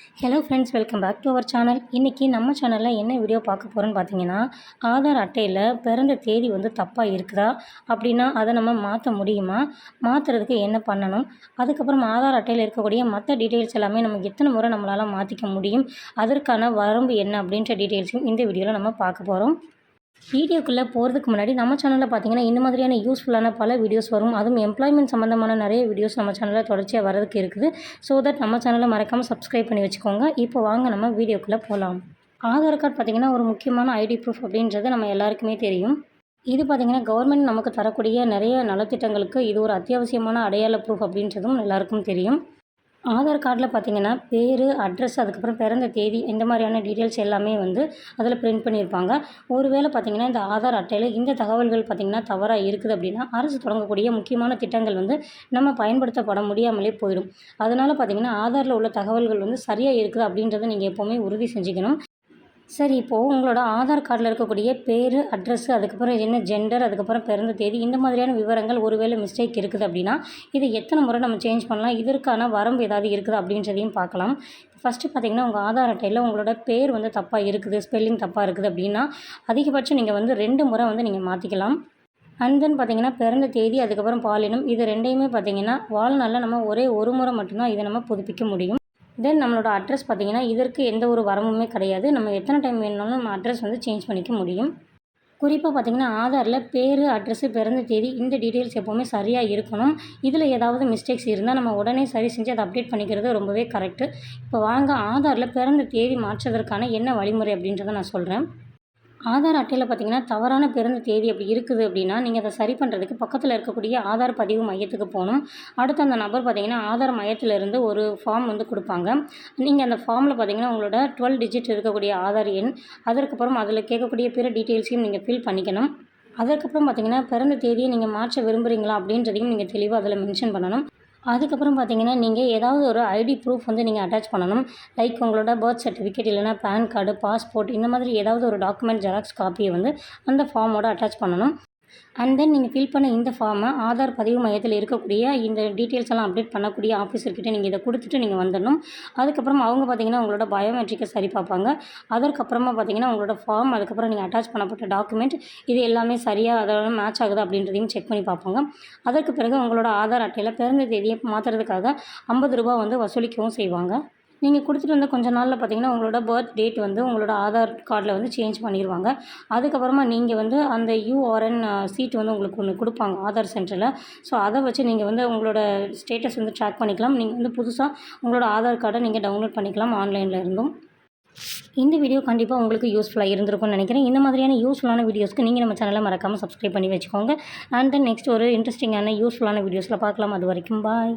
Hello friends, welcome back to our channel. இன்றைக்கி நம்ம சேனலில் என்ன வீடியோ பார்க்க போகிறோன்னு பார்த்தீங்கன்னா, ஆதார் அட்டையில் பிறந்த தேதி வந்து தப்பாக இருக்குதா, அப்படின்னா அதை நம்ம மாற்ற முடியுமா, மாற்றுறதுக்கு என்ன பண்ணணும், அதுக்கப்புறம் ஆதார் அட்டையில் இருக்கக்கூடிய மற்ற டீட்டெயில்ஸ் எல்லாமே நம்ம எத்தனை முறை நம்மளால் மாற்றிக்க முடியும், அதற்கான வரம்பு என்ன அப்படின்ற டீட்டெயில்ஸும் இந்த வீடியோவில் நம்ம பார்க்க போகிறோம். வீடியோக்குள்ளே போகிறதுக்கு முன்னாடி நம்ம சேனலில் பார்த்தீங்கன்னா இந்த மாதிரியான யூஸ்ஃபுல்லான பல வீடியோஸ் வரும். அதுவும் எம்ப்ளாய்மெண்ட் சம்மந்தமான நிறைய வீடியோஸ் நம்ம சேனலில் தொடர்ச்சியாக வரதுக்கு இருக்குது. ஸோ தட் நம்ம சேனலை மறக்காமல் சப்ஸ்கிரைப் பண்ணி வச்சுக்கோங்க. இப்போ வாங்க நம்ம வீடியோக்குள்ளே போகலாம். ஆதார் கார்டு பார்த்திங்கன்னா ஒரு முக்கியமான ஐடி ப்ரூஃப் அப்படின்றது நம்ம எல்லாருக்குமே தெரியும். இது பார்த்திங்கன்னா கவர்மெண்ட் நமக்கு தரக்கூடிய நிறைய நலத்திட்டங்களுக்கு இது ஒரு அத்தியாவசியமான அடையாள ப்ரூஃப் அப்படின்றதும் எல்லாருக்கும் தெரியும். ஆதார் கார்டில் பார்த்திங்கன்னா பேர், அட்ரஸ், அதுக்கப்புறம் பிறந்த தேதி இந்த மாதிரியான டீட்டெயில்ஸ் எல்லாமே வந்து அதில் பிரிண்ட் பண்ணியிருப்பாங்க. ஒருவேளை பார்த்திங்கன்னா இந்த ஆதார் அட்டையில் இந்த தகவல்கள் பார்த்திங்கன்னா தவறாக இருக்குது அப்படின்னா அரசு தொடங்கக்கூடிய முக்கியமான திட்டங்கள் வந்து நம்ம பயன்படுத்தப்பட முடியாமலே போயிடும். அதனால் பார்த்திங்கன்னா ஆதாரில் உள்ள தகவல்கள் வந்து சரியாக இருக்குது அப்படின்றத நீங்கள் எப்போவுமே உறுதி செஞ்சுக்கணும். சரி, இப்போது உங்களோட ஆதார் கார்டில் இருக்கக்கூடிய பேர், அட்ரஸ்ஸு, அதுக்கப்புறம் என்ன ஜெண்டர், அதுக்கப்புறம் பிறந்த தேதி இந்த மாதிரியான விவரங்கள் ஒருவேளை மிஸ்டேக் இருக்குது அப்படின்னா இதை எத்தனை முறை நம்ம சேஞ்ச் பண்ணலாம், இதற்கான வரம்பு ஏதாவது இருக்குது அப்படின்றதையும் பார்க்கலாம். ஃபஸ்ட்டு பார்த்திங்கன்னா உங்கள் ஆதார் அட்டையில் உங்களோட பேர் வந்து தப்பாக இருக்குது, ஸ்பெல்லிங் தப்பாக இருக்குது அப்படின்னா அதிகபட்சம் நீங்கள் வந்து 2 முறை வந்து நீங்கள் மாற்றிக்கலாம். அண்ட் தென் பார்த்திங்கன்னா பிறந்த தேதி, அதுக்கப்புறம் பாலினம், இது ரெண்டையுமே பார்த்திங்கன்னா வாழ்நாளில் நம்ம ஒரே ஒரு முறை மட்டும்தான் இதை நம்ம புதுப்பிக்க முடியும். தென் நம்மளோட அட்ரஸ் பார்த்திங்கன்னா இதற்கு எந்த ஒரு வரம்புமே கிடையாது. நம்ம எத்தனை டைம் வேணுனாலும் நம்ம அட்ரஸ் வந்து சேஞ்ச் பண்ணிக்க முடியும். குறிப்பாக பார்த்திங்கன்னா ஆதாரில் பேர், அட்ரஸ்ஸு, பிறந்த தேதி இந்த டீட்டெயில்ஸ் எப்போவுமே சரியாக இருக்கணும். இதில் ஏதாவது மிஸ்டேக்ஸ் இருந்தால் நம்ம உடனே சரி செஞ்சு அதை அப்டேட் பண்ணிக்கிறது ரொம்பவே கரெக்டு. இப்போ வாங்க ஆதாரில் பிறந்த தேதி மாற்றுவதற்கான என்ன வழிமுறை அப்படின்றத நான் சொல்கிறேன். ஆதார் அட்டையில் பார்த்திங்கன்னா தவறான பிறந்த தேதி அப்படி இருக்குது அப்படின்னா நீங்கள் அதை சரி பண்ணுறதுக்கு பக்கத்தில் இருக்கக்கூடிய ஆதார் பதிவு மையத்துக்கு போகணும். அடுத்து அந்த நபர் பார்த்திங்கன்னா ஆதார் மையத்திலிருந்து ஒரு ஃபார்ம் வந்து கொடுப்பாங்க. நீங்கள் அந்த ஃபார்மில் பார்த்திங்கன்னா உங்களோட 12 டிஜிட் இருக்கக்கூடிய ஆதார் எண், அதற்கப்புறம் அதில் கேட்கக்கூடிய பிற டீட்டெயில்ஸையும் நீங்கள் ஃபில் பண்ணிக்கணும். அதுக்கப்புறம் பார்த்திங்கன்னா பிறந்த தேதியை நீங்கள் மாற்ற விரும்புகிறீங்களா அப்படின்றதையும் நீங்கள் தெளிவாக அதில் மென்ஷன் பண்ணணும். அதுக்கப்புறம் பார்த்திங்கன்னா நீங்கள் ஏதாவது ஒரு ஐடி ப்ரூஃப் வந்து நீங்கள் அட்டாச் பண்ணணும். லைக் உங்களோட பர்த் சர்டிஃபிகேட், இல்லைனா பேன் கார்டு, பாஸ்போர்ட் இந்த மாதிரி ஏதாவது ஒரு டாக்குமெண்ட் ஜெராக்ஸ் காப்பியை வந்து அந்த ஃபார்மோட அட்டாச் பண்ணணும். அண்ட் தென் நீங்கள் ஃபில் பண்ண இந்த ஃபார்மை ஆதார் பதிவு மையத்தில் இருக்கக்கூடிய இந்த டீட்டெயில்ஸ் எல்லாம் அப்டேட் பண்ணக்கூடிய ஆஃபீஸர்கிட்ட நீங்கள் இதை கொடுத்துட்டு நீங்கள் வந்துடணும். அதுக்கப்புறம் அவங்க பார்த்திங்கன்னா உங்களோட பயோமெட்ரிக்கை சரி பார்ப்பாங்க. அதற்கப்புறமா பார்த்திங்கன்னா உங்களோட ஃபார்ம், அதுக்கப்புறம் நீங்கள் அட்டாச் பண்ணப்பட்ட டாக்குமெண்ட் இது எல்லாமே சரியாக அதோட மேட்ச் ஆகுது அப்படின்றதையும் செக் பண்ணி பார்ப்பாங்க. அதற்கு பிறகு உங்களோட ஆதார் அட்டையில் பிறந்த தேதியை மாற்றுறதுக்காக 50 ரூபா வந்து வசூலிக்கவும் செய்வாங்க. நீங்கள் கொடுத்துட்டு வந்த கொஞ்ச நாளில் பார்த்திங்கன்னா உங்களோட பர்த் டேட் வந்து உங்களோட ஆதார் கார்டில் வந்து சேஞ்ச் பண்ணிடுவாங்க. அதுக்கப்புறமா நீங்கள் வந்து அந்த யூஆர்என் சீட் வந்து உங்களுக்கு ஒன்று கொடுப்பாங்க ஆதார் சென்டரில். ஸோ அதை வச்சு நீங்கள் வந்து உங்களோட ஸ்டேட்டஸ் வந்து ட்ராக் பண்ணிக்கலாம். நீங்கள் வந்து புதுசாக உங்களோட ஆதார் கார்டை நீங்கள் டவுன்லோட் பண்ணிக்கலாம் ஆன்லைனில் இருந்தும். இந்த வீடியோ கண்டிப்பாக உங்களுக்கு யூஸ்ஃபுல்லாக இருந்திருக்கும்னு நினைக்கிறேன். இந்த மாதிரியான யூஸ்ஃபுல்லான வீடியோஸ்க்கு நீங்கள் நம்ம சேனலை மறக்காமல் சப்ஸ்கிரைப் பண்ணி வச்சுக்கோங்க. அண்ட் தென் நெக்ஸ்ட் ஒரு இன்ட்ரெஸ்டிங்கான யூஸ்ஃபுல்லான வீடியோஸில் பார்க்கலாம். அது வரைக்கும் பாய்.